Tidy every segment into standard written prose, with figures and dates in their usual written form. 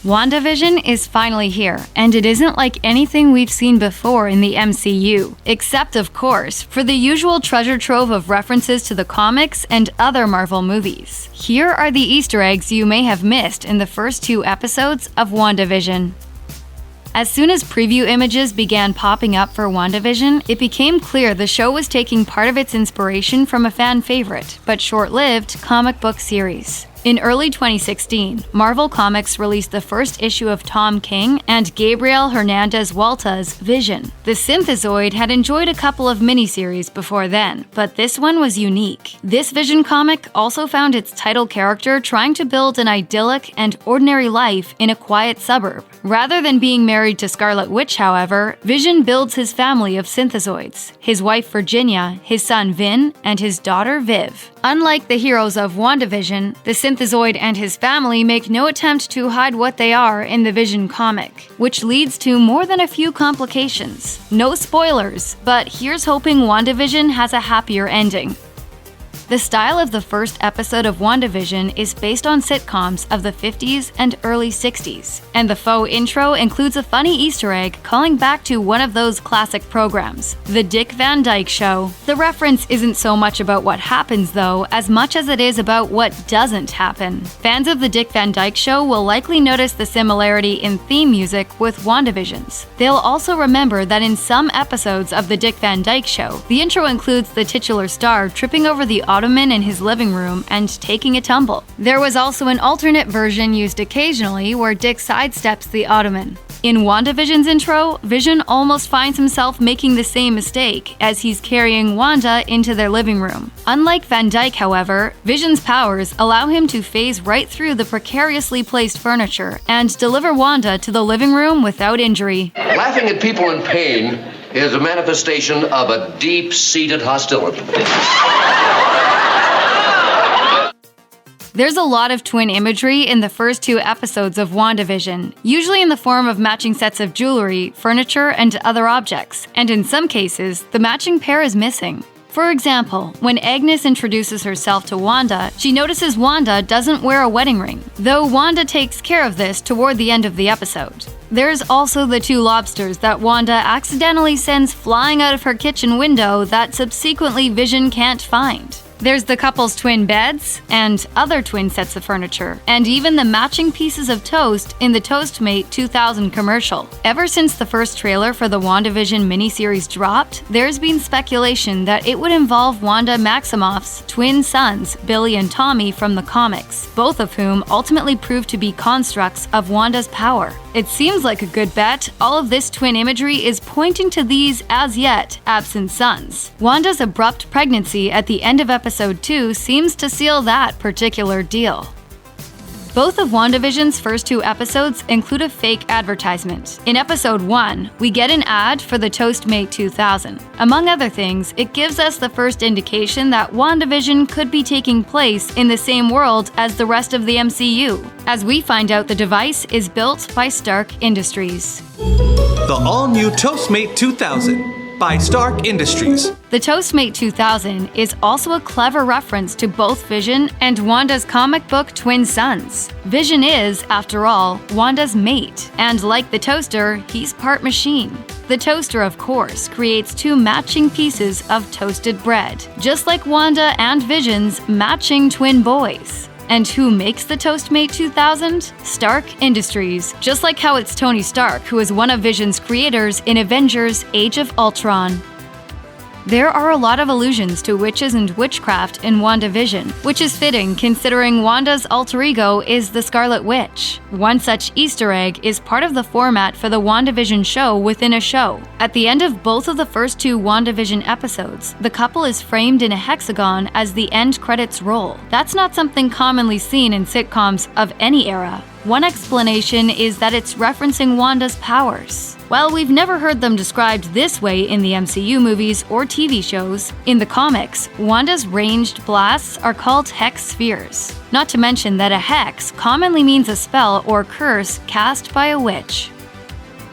WandaVision is finally here, and it isn't like anything we've seen before in the MCU, except, of course, for the usual treasure trove of references to the comics and other Marvel movies. Here are the Easter eggs you may have missed in the first 2 episodes of WandaVision. As soon as preview images began popping up for WandaVision, it became clear the show was taking part of its inspiration from a fan favorite, but short-lived, comic book series. In early 2016, Marvel Comics released the first issue of Tom King and Gabriel Hernandez Walta's Vision. The Synthezoid had enjoyed a couple of miniseries before then, but this one was unique. This Vision comic also found its title character trying to build an idyllic and ordinary life in a quiet suburb. Rather than being married to Scarlet Witch, however, Vision builds his family of synthezoids: his wife Virginia, his son Vin, and his daughter Viv. Unlike the heroes of WandaVision, the Synthezoid and his family make no attempt to hide what they are in the Vision comic, which leads to more than a few complications. No spoilers, but here's hoping WandaVision has a happier ending. The style of the first episode of WandaVision is based on sitcoms of the 50s and early 60s, and the faux intro includes a funny Easter egg calling back to one of those classic programs, The Dick Van Dyke Show. The reference isn't so much about what happens, though, as much as it is about what doesn't happen. Fans of The Dick Van Dyke Show will likely notice the similarity in theme music with WandaVision's. They'll also remember that in some episodes of The Dick Van Dyke Show, the intro includes the titular star tripping over the ottoman in his living room and taking a tumble. There was also an alternate version used occasionally where Dick sidesteps the ottoman. In WandaVision's intro, Vision almost finds himself making the same mistake as he's carrying Wanda into their living room. Unlike Van Dyke, however, Vision's powers allow him to phase right through the precariously placed furniture and deliver Wanda to the living room without injury. Laughing at people in pain is a manifestation of a deep-seated hostility. There's a lot of twin imagery in the first 2 episodes of WandaVision, usually in the form of matching sets of jewelry, furniture, and other objects, and in some cases, the matching pair is missing. For example, when Agnes introduces herself to Wanda, she notices Wanda doesn't wear a wedding ring, though Wanda takes care of this toward the end of the episode. There's also the 2 lobsters that Wanda accidentally sends flying out of her kitchen window that subsequently Vision can't find. There's the couple's twin beds, and other twin sets of furniture, and even the matching pieces of toast in the Toastmate 2000 commercial. Ever since the first trailer for the WandaVision miniseries dropped, there's been speculation that it would involve Wanda Maximoff's twin sons, Billy and Tommy, from the comics, both of whom ultimately proved to be constructs of Wanda's power. It seems like a good bet. All of this twin imagery is pointing to these as-yet absent sons. Wanda's abrupt pregnancy at the end of Episode 2 seems to seal that particular deal. Both of WandaVision's first 2 episodes include a fake advertisement. In Episode 1, we get an ad for the Toastmate 2000. Among other things, it gives us the first indication that WandaVision could be taking place in the same world as the rest of the MCU, as we find out the device is built by Stark Industries. The all-new Toastmate 2000 by Stark Industries. The Toastmate 2000 is also a clever reference to both Vision and Wanda's comic book twin sons. Vision is, after all, Wanda's mate, and like the toaster, he's part machine. The toaster, of course, creates 2 matching pieces of toasted bread, just like Wanda and Vision's matching twin boys. And who makes the Toastmate 2000? Stark Industries, just like how it's Tony Stark who is one of Vision's creators in Avengers: Age of Ultron. There are a lot of allusions to witches and witchcraft in WandaVision, which is fitting considering Wanda's alter ego is the Scarlet Witch. One such Easter egg is part of the format for the WandaVision show within a show. At the end of both of the first 2 WandaVision episodes, the couple is framed in a hexagon as the end credits roll. That's not something commonly seen in sitcoms of any era. One explanation is that it's referencing Wanda's powers. While we've never heard them described this way in the MCU movies or TV shows, in the comics, Wanda's ranged blasts are called hex spheres. Not to mention that a hex commonly means a spell or curse cast by a witch.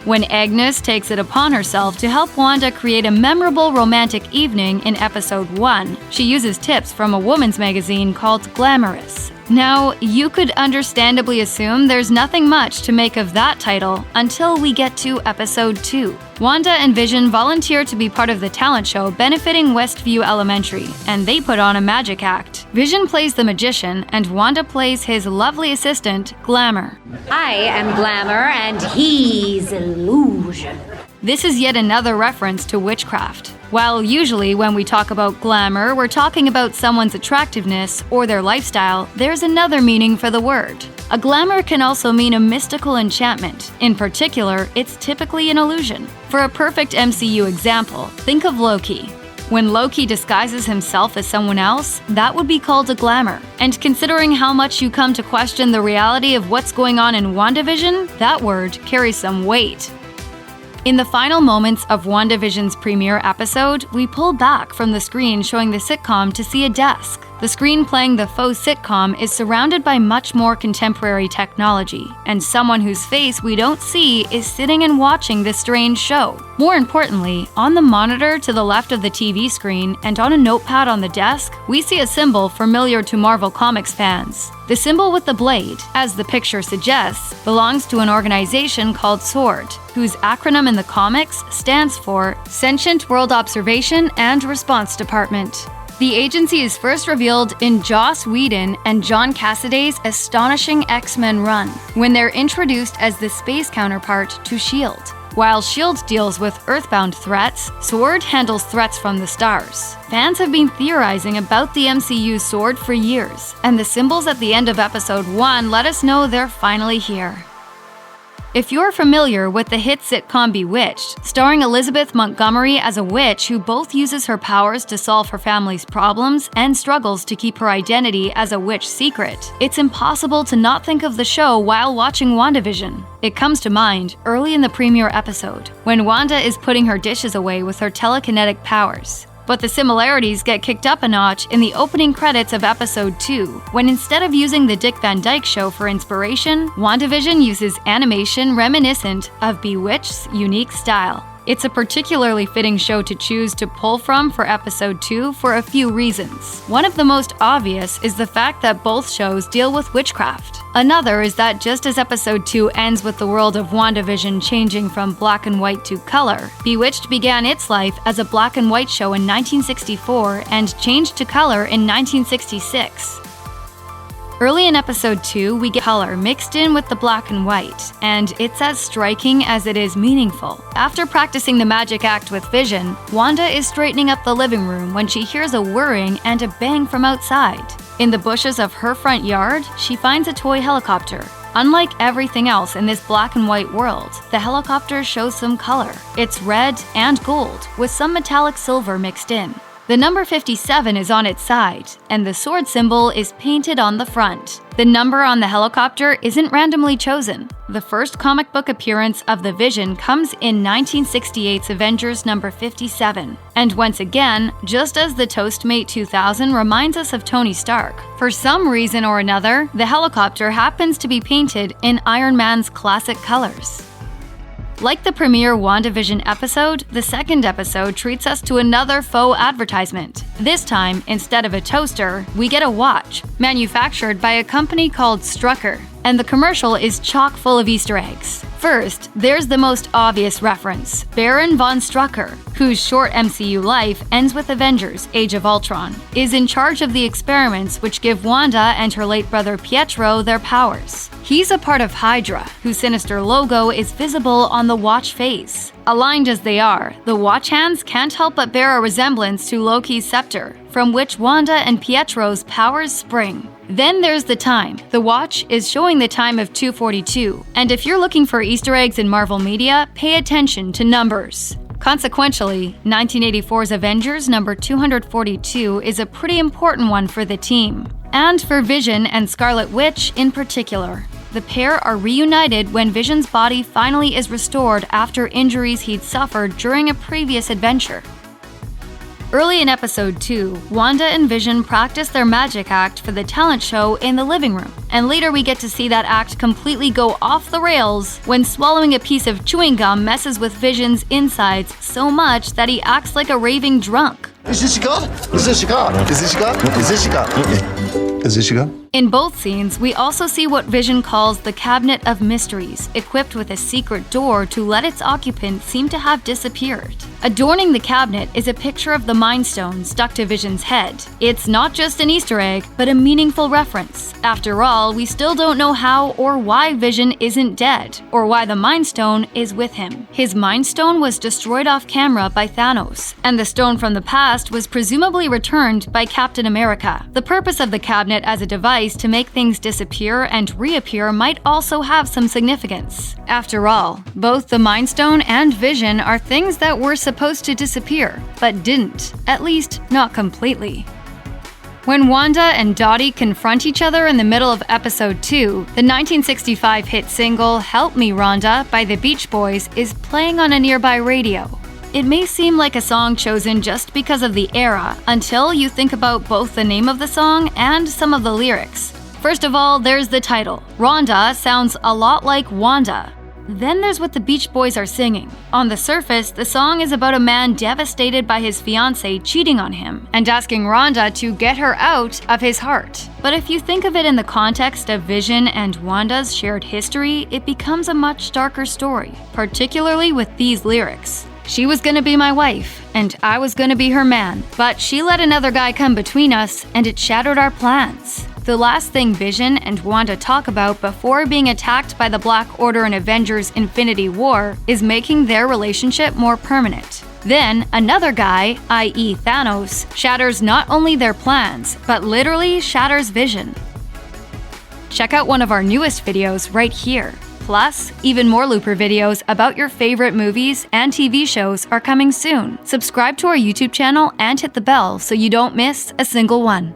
When Agnes takes it upon herself to help Wanda create a memorable romantic evening in Episode 1, she uses tips from a woman's magazine called Glamour. Now, you could understandably assume there's nothing much to make of that title until we get to Episode 2. Wanda and Vision volunteer to be part of the talent show benefiting Westview Elementary, and they put on a magic act. Vision plays the magician, and Wanda plays his lovely assistant, Glamour. I am Glamour, and he's Illusion. This is yet another reference to witchcraft. While usually when we talk about glamour, we're talking about someone's attractiveness or their lifestyle, there's another meaning for the word. A glamour can also mean a mystical enchantment. In particular, it's typically an illusion. For a perfect MCU example, think of Loki. When Loki disguises himself as someone else, that would be called a glamour. And considering how much you come to question the reality of what's going on in WandaVision, that word carries some weight. In the final moments of WandaVision's premiere episode, we pull back from the screen showing the sitcom to see a desk. The screen playing the faux sitcom is surrounded by much more contemporary technology, and someone whose face we don't see is sitting and watching this strange show. More importantly, on the monitor to the left of the TV screen and on a notepad on the desk, we see a symbol familiar to Marvel Comics fans. The symbol with the blade, as the picture suggests, belongs to an organization called S.W.O.R.D, whose acronym in the comics stands for Sentient World Observation and Response Department. The agency is first revealed in Joss Whedon and John Cassaday's astonishing X-Men run, when they're introduced as the space counterpart to S.H.I.E.L.D. While S.H.I.E.L.D. deals with Earthbound threats, S.W.O.R.D handles threats from the stars. Fans have been theorizing about the MCU's S.W.O.R.D for years, and the symbols at the end of Episode 1 let us know they're finally here. If you're familiar with the hit sitcom Bewitched, starring Elizabeth Montgomery as a witch who both uses her powers to solve her family's problems and struggles to keep her identity as a witch secret, it's impossible to not think of the show while watching WandaVision. It comes to mind early in the premiere episode, when Wanda is putting her dishes away with her telekinetic powers. But the similarities get kicked up a notch in the opening credits of Episode 2, when instead of using the Dick Van Dyke Show for inspiration, WandaVision uses animation reminiscent of Bewitched's unique style. It's a particularly fitting show to choose to pull from for Episode 2 for a few reasons. One of the most obvious is the fact that both shows deal with witchcraft. Another is that just as Episode 2 ends with the world of WandaVision changing from black and white to color, Bewitched began its life as a black and white show in 1964 and changed to color in 1966. Early in Episode 2, we get color mixed in with the black and white, and it's as striking as it is meaningful. After practicing the magic act with Vision, Wanda is straightening up the living room when she hears a whirring and a bang from outside. In the bushes of her front yard, she finds a toy helicopter. Unlike everything else in this black and white world, the helicopter shows some color. It's red and gold, with some metallic silver mixed in. The number 57 is on its side, and the sword symbol is painted on the front. The number on the helicopter isn't randomly chosen. The first comic book appearance of the Vision comes in 1968's Avengers number 57. And once again, just as the Toastmate 2000 reminds us of Tony Stark, for some reason or another, the helicopter happens to be painted in Iron Man's classic colors. Like the premiere WandaVision episode, the second episode treats us to another faux advertisement. This time, instead of a toaster, we get a watch, manufactured by a company called Strucker, and the commercial is chock full of Easter eggs. First, there's the most obvious reference, Baron von Strucker, whose short MCU life ends with Avengers: Age of Ultron, is in charge of the experiments which give Wanda and her late brother Pietro their powers. He's a part of Hydra, whose sinister logo is visible on the watch face. Aligned as they are, the watch hands can't help but bear a resemblance to Loki's scepter, from which Wanda and Pietro's powers spring. Then there's the time. The watch is showing the time of 2:42, and if you're looking for Easter eggs in Marvel media, pay attention to numbers. Consequentially, 1984's Avengers number 242 is a pretty important one for the team, and for Vision and Scarlet Witch in particular. The pair are reunited when Vision's body finally is restored after injuries he'd suffered during a previous adventure. Early in Episode 2, Wanda and Vision practice their magic act for the talent show in the living room, and later we get to see that act completely go off the rails when swallowing a piece of chewing gum messes with Vision's insides so much that he acts like a raving drunk. Is this your god? Is this your god? Is this your god? Is this your god? Is this your god? In both scenes, we also see what Vision calls the Cabinet of Mysteries, equipped with a secret door to let its occupant seem to have disappeared. Adorning the cabinet is a picture of the Mind Stone stuck to Vision's head. It's not just an Easter egg, but a meaningful reference. After all, we still don't know how or why Vision isn't dead, or why the Mind Stone is with him. His Mind Stone was destroyed off camera by Thanos, and the stone from the past was presumably returned by Captain America. The purpose of the cabinet as a device to make things disappear and reappear might also have some significance. After all, both the Mind Stone and Vision are things that were supposed to disappear, but didn't, at least not completely. When Wanda and Dottie confront each other in the middle of episode 2, the 1965 hit single Help Me Rhonda by the Beach Boys is playing on a nearby radio. It may seem like a song chosen just because of the era, until you think about both the name of the song and some of the lyrics. First of all, there's the title. Rhonda sounds a lot like Wanda. Then there's what the Beach Boys are singing. On the surface, the song is about a man devastated by his fiancée cheating on him and asking Rhonda to get her out of his heart. But if you think of it in the context of Vision and Wanda's shared history, it becomes a much darker story, particularly with these lyrics. She was gonna be my wife, and I was gonna be her man, but she let another guy come between us, and it shattered our plans. The last thing Vision and Wanda talk about before being attacked by the Black Order in Avengers Infinity War is making their relationship more permanent. Then, another guy, i.e. Thanos, shatters not only their plans, but literally shatters Vision. Check out one of our newest videos right here. Plus, even more Looper videos about your favorite movies and TV shows are coming soon. Subscribe to our YouTube channel and hit the bell so you don't miss a single one.